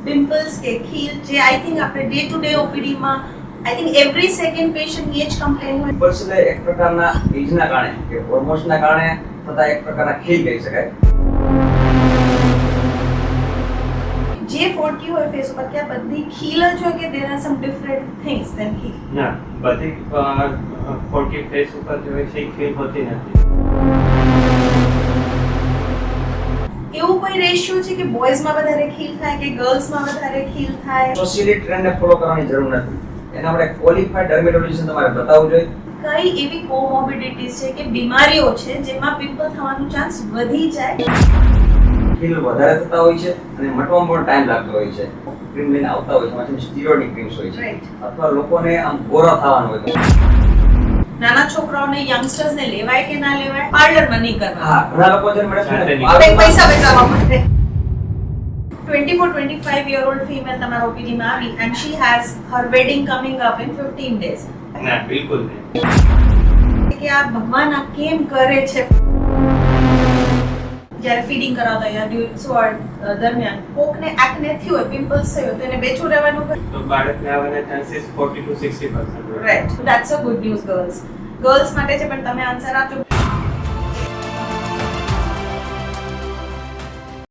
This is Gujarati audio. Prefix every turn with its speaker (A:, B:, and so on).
A: પિમ્પલ્સ કે ખીલ જે આઈ થિંક આપણે ડે ટુ ડે ઓપીડી માં I think every second patient ની જ કમ્પ્લેન હોય.
B: પિમ્પલ્સ એટલે એક પ્રકારના એજના કારણે કે હોર્મોન્સના કારણે થતા એક પ્રકારના ખીલ કહી શકાય.
A: જે ફોડકી હોય ફેસ ઉપર ત્યાં બધી ખીલ જ હોય કે there are some different things than ખીલ?
C: ના, બધી ફોડકી ફેસ ઉપર જે હોય છે એ ખીલ હોતી નથી.
A: એવું કોઈ રેશિયો છે કે બોયઝમાં વધારે ખીલ થાય કે ગર્લ્સમાં વધારે ખીલ થાય?
B: સોશિયલી ટ્રેન્ડને ફોલો કરવાની જરૂર નથી. એને આપણે ક્વોલિફાઈડ ડર્મેટોલોજીસ્ટને તમારે બતાવવું જોઈએ.
A: કઈ એવી કોમોર્બિડિટીઝ છે કે બીમારીઓ છે જેમાં પિમ્પલ થવાનો ચાન્સ વધી જાય?
B: ખીલ વધારે થતા હોય છે અને મટવામાં પણ ટાઈમ લાગતો હોય છે. ક્રીમ લઈને આવતા હોય છે, એમાંથી સ્ટીરોઇડની ક્રીમ્સ હોય છે.
A: Right.
B: અથવા લોકોને આમ ગોરા થવાનું હોય છે.
A: નાના છોકરાઓને યંગસ્ટર્સને લેવાય કે ના લેવાય? પાર્લરમાં નહીં કરવા.
B: હા, ઘણા લોકો છે ને મેડમ
A: આપણે પૈસા બચાવવા માટે 24-25 year old female તમારા OPD માં આવી and she has her wedding coming up in 15 days.
C: ના, બિલકુલ નહીં.
A: કે આ ભગવાન આ કેમ કરે છે? જ્યારે ફીડિંગ કરાવતા યા સ્વર્ડ દરમિયાન કોકને એક્ને થયું હોય, પિમ્પલ્સ થયું હોય તો એને બેઠું રહેવાનું હોય.
C: તો બાળકને આવવાના ચાન્સીસ 40 to 60% હોય.
A: Right, that's a good news girls માટે છે. પણ તમે આન્સર આપજો.